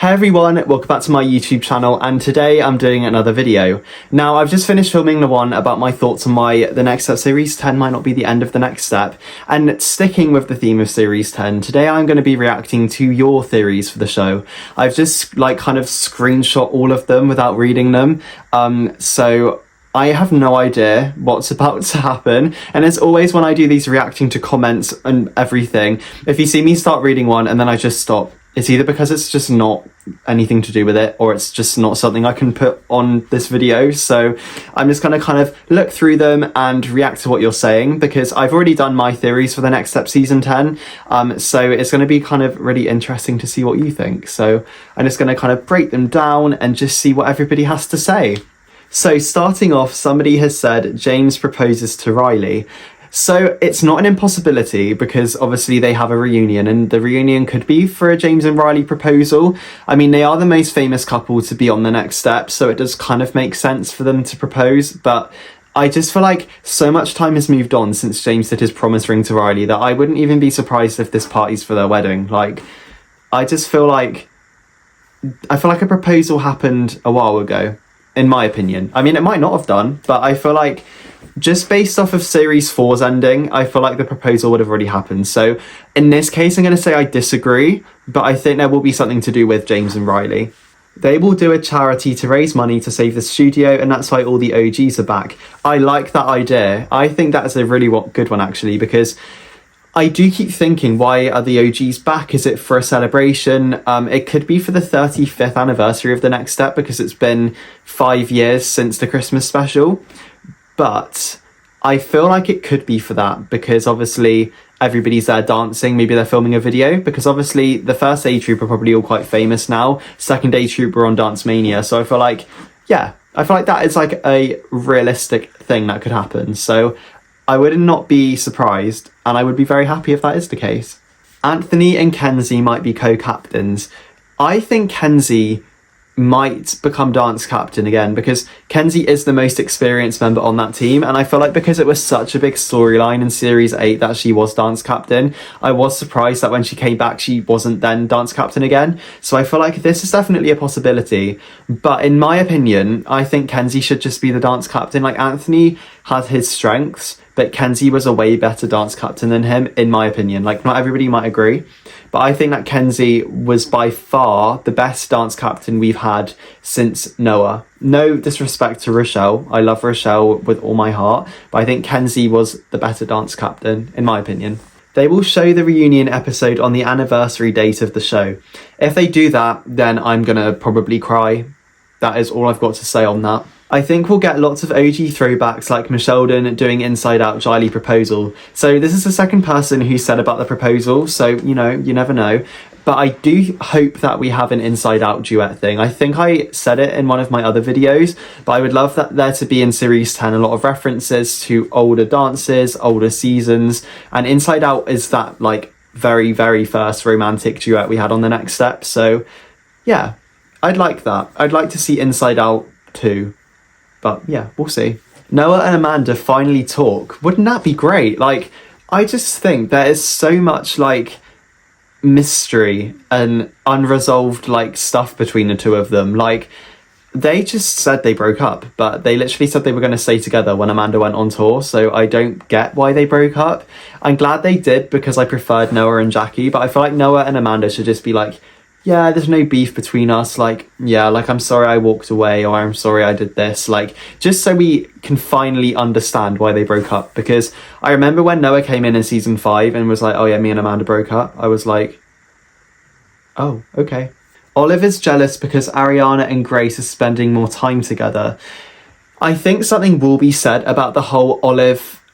Hey everyone, welcome back to my YouTube channel, and today I'm doing another video. Now, I've just finished filming the one about my thoughts on the Next Step Series 10 might not be the end of the next step, and sticking with the theme of Series 10, today I'm going to be reacting to your theories for the show. I've just kind of screenshot all of them without reading them, so I have no idea what's about to happen, and as always when I do these reacting to comments and everything, if you see me start reading one and then I just stop, it's either because it's just not anything to do with it, or it's just not something I can put on this video. So I'm just going to kind of look through them and react to what you're saying, because I've already done my theories for the Next Step Season 10. So it's going to be kind of really interesting to see what you think. So I'm just going to kind of break them down and just see what everybody has to say. So starting off, somebody has said James proposes to Riley. So it's not an impossibility, because obviously they have a reunion, and the reunion could be for a James and Riley proposal. I mean, they are the most famous couple to be on the Next Step, so it does kind of make sense for them to propose. But I just feel like so much time has moved on since James did his promise ring to Riley that I wouldn't even be surprised if this party's for their wedding. I feel like a proposal happened a while ago, in my opinion. I mean, it might not have done, but I feel like just based off of Series 4's ending, I feel like the proposal would have already happened. So in this case, I'm going to say I disagree, but I think there will be something to do with James and Riley. They will do a charity to raise money to save the studio, and that's why all the OGs are back. I like that idea. I think that's a really good one, actually, because I do keep thinking, why are the OGs back? Is it for a celebration? It could be for the 35th anniversary of the Next Step, because it's been 5 years since the Christmas special. But I feel like it could be for that, because obviously everybody's there dancing. Maybe they're filming a video, because obviously the first age group are probably all quite famous now. Second age group were on Dance Mania. So I feel like, yeah, that is like a realistic thing that could happen. So I would not be surprised, and I would be very happy if that is the case. Anthony and Kenzie might be co-captains. I think Kenzie might become dance captain again, because Kenzie is the most experienced member on that team, and I feel like because it was such a big storyline in Series 8 that she was dance captain, I was surprised that when she came back she wasn't then dance captain again. So I feel like this is definitely a possibility, but in my opinion I think Kenzie should just be the dance captain. Like, Anthony had his strengths, but Kenzie was a way better dance captain than him, in my opinion. Like, not everybody might agree, but I think that Kenzie was by far the best dance captain we've had since Noah. No disrespect to Rochelle. I love Rochelle with all my heart, but I think Kenzie was the better dance captain, in my opinion. They will show the reunion episode on the anniversary date of the show. If they do that, then I'm gonna probably cry. That is all I've got to say on that. I think we'll get lots of OG throwbacks, like Michelden doing Inside Out Riley proposal. So this is the second person who said about the proposal, so, you know, you never know. But I do hope that we have an Inside Out duet thing. I think I said it in one of my other videos, but I would love that there to be in Series 10 a lot of references to older dances, older seasons, and Inside Out is that, like, very, very first romantic duet we had on the Next Step. So, yeah, I'd like that. I'd like to see Inside Out too. But yeah, we'll see. Noah and Amanda finally talk. Wouldn't that be great? Like, I just think there is so much, like, mystery and unresolved, like, stuff between the two of them. Like, they just said they broke up, but they literally said they were going to stay together when Amanda went on tour, so I don't get why they broke up. I'm glad they did, because I preferred Noah and Jackie, but I feel like Noah and Amanda should just be like, yeah, there's no beef between us, like, yeah, like, I'm sorry I walked away, or I'm sorry I did this, like, just so we can finally understand why they broke up. Because I remember when Noah came in Season 5 and was like, oh yeah, me and Amanda broke up, I was like, oh, okay. Olive is jealous because Ariana and Grace are spending more time together. I think something will be said about the whole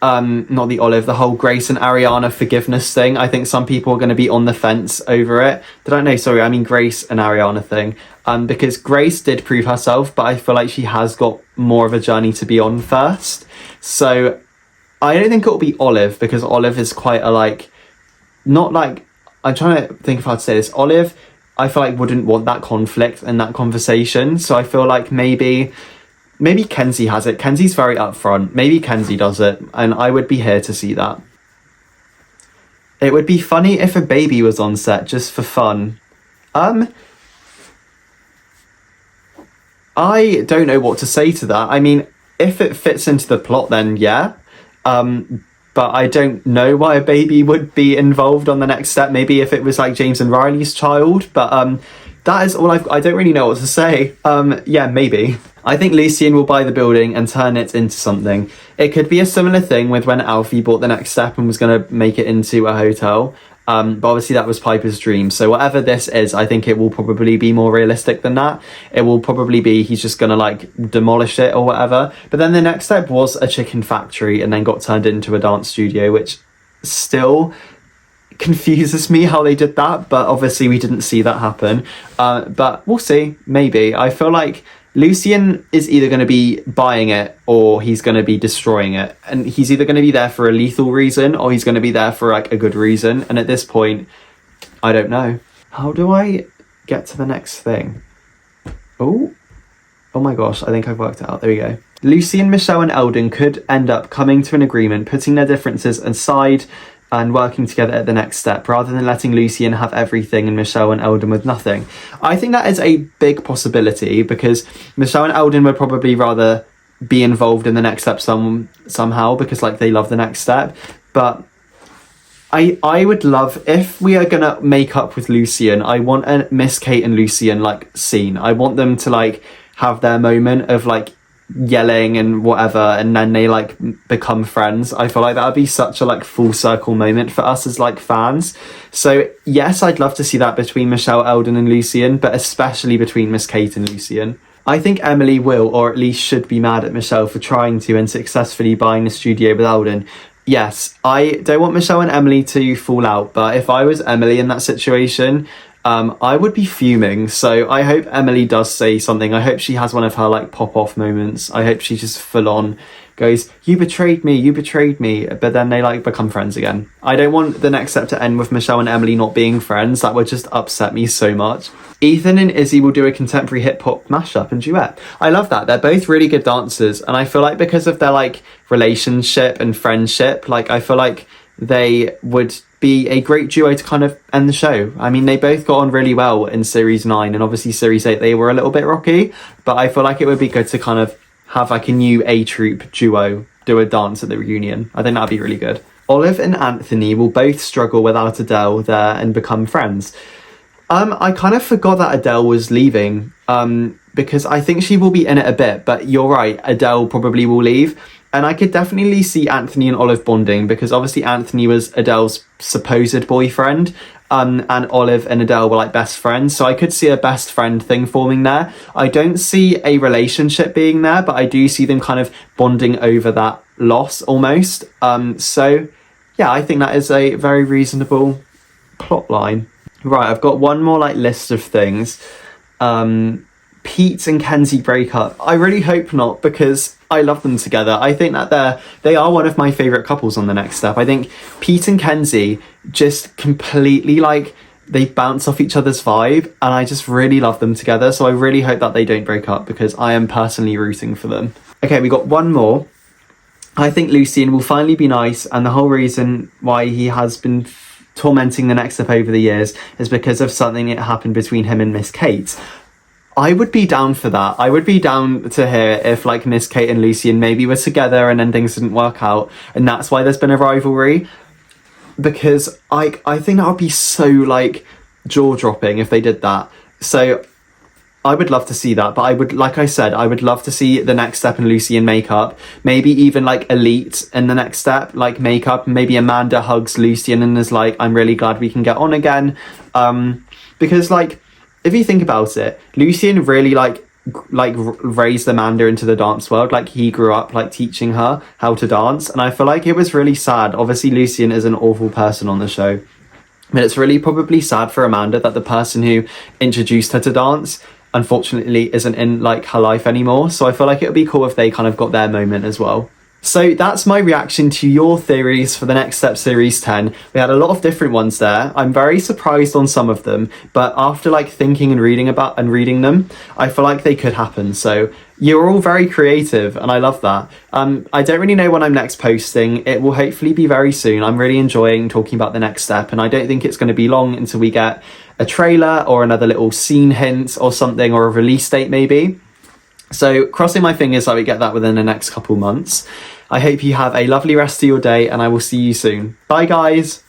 the whole Grace and Ariana forgiveness thing. I think some people are going to be on the fence over it. I mean Grace and Ariana thing. Because Grace did prove herself, but I feel like she has got more of a journey to be on first. So I don't think it'll be Olive, because Olive is quite a, like, not like, I'm trying to think of how to say this. Olive, I feel like wouldn't want that conflict and that conversation. So I feel like maybe Kenzie has it. Kenzie's very upfront. Maybe Kenzie does it, and I would be here to see that. It would be funny if a baby was on set just for fun. I don't know what to say to that. I mean, if it fits into the plot, then yeah. But I don't know why a baby would be involved on the next step. Maybe if it was like James and Riley's child, but that is all I don't really know what to say. Yeah, maybe. I think Lucien will buy the building and turn it into something. It could be a similar thing with when Alfie bought the next step and was going to make it into a hotel. But obviously that was Piper's dream. So whatever this is, I think it will probably be more realistic than that. It will probably be he's just going to like demolish it or whatever. But then the next step was a chicken factory and then got turned into a dance studio, which still confuses me how they did that. But obviously we didn't see that happen. But we'll see. Maybe. I feel like Lucien is either going to be buying it or he's going to be destroying it. And he's either going to be there for a lethal reason or he's going to be there for like a good reason. And at this point, I don't know. How do I get to the next thing? Oh my gosh, I think I've worked it out. There we go. Lucien, Michelle and Eldon could end up coming to an agreement, putting their differences aside and working together at the next step, rather than letting Lucien have everything and Michelle and Eldon with nothing. I think that is a big possibility because Michelle and Eldon would probably rather be involved in the next step somehow because like they love the next step. But I would love, if we are gonna make up with Lucien, I want a Miss Kate and Lucien like scene. I want them to like have their moment of like yelling and whatever, and then they like become friends. I feel like that would be such a like full circle moment for us as like fans. So yes, I'd love to see that between Michelle, Eldon and Lucien, but especially between Miss Kate and Lucien. I think Emily will, or at least should, be mad at Michelle for trying to and successfully buying the studio with Eldon. Yes, I don't want Michelle and Emily to fall out, but if I was Emily in that situation, I would be fuming. So I hope Emily does say something. I hope she has one of her like pop off moments. I hope she just full on goes, you betrayed me, but then they like become friends again. I don't want the next step to end with Michelle and Emily not being friends. That would just upset me so much. Ethan and Izzy will do a contemporary hip hop mashup and duet. I love that. They're both really good dancers, and I feel like because of their like relationship and friendship, like I feel like they would be a great duo to kind of end the show. I mean, they both got on really well in Series 9, and obviously Series 8 they were a little bit rocky, but I feel like it would be good to kind of have like a new A-Troupe duo do a dance at the reunion. I think that'd be really good. Olive and Anthony will both struggle without Adele there and become friends. I kind of forgot that Adele was leaving, because I think she will be in it a bit, but you're right, Adele probably will leave. And I could definitely see Anthony and Olive bonding, because obviously Anthony was Adele's supposed boyfriend, and Olive and Adele were like best friends. So I could see a best friend thing forming there. I don't see a relationship being there, but I do see them kind of bonding over that loss almost. So yeah, I think that is a very reasonable plot line. Right, I've got one more like list of things. Pete and Kenzie break up. I really hope not, because I love them together. I think that they are one of my favourite couples on the next step. I think Pete and Kenzie just completely like, they bounce off each other's vibe, and I just really love them together. So I really hope that they don't break up, because I am personally rooting for them. Okay, we got one more. I think Lucien will finally be nice, and the whole reason why he has been tormenting the next step over the years is because of something that happened between him and Miss Kate. I would be down for that. I would be down to hear if like Miss Kate and Lucien maybe were together and then things didn't work out, and that's why there's been a rivalry. Because I think that would be so like jaw-dropping if they did that. So I would love to see that, but I would, like I said, I would love to see the next step and Lucien make up. Maybe even like Elite in the next step, like make up. Maybe Amanda hugs Lucien and is like, I'm really glad we can get on again. Because like, if you think about it, Lucien really like raised Amanda into the dance world. Like he grew up like teaching her how to dance, and I feel like it was really sad. Obviously Lucien is an awful person on the show, but it's really probably sad for Amanda that the person who introduced her to dance unfortunately isn't in like her life anymore. So I feel like it would be cool if they kind of got their moment as well. So that's my reaction to your theories for the Next Step Series 10. We had a lot of different ones there. I'm very surprised on some of them, but after like thinking and reading them, I feel like they could happen. So you're all very creative, and I love that. I don't really know when I'm next posting. It will hopefully be very soon. I'm really enjoying talking about the next step, and I don't think it's going to be long until we get a trailer or another little scene hint or something, or a release date maybe. So crossing my fingers that we get that within the next couple months. I hope you have a lovely rest of your day, and I will see you soon. Bye guys.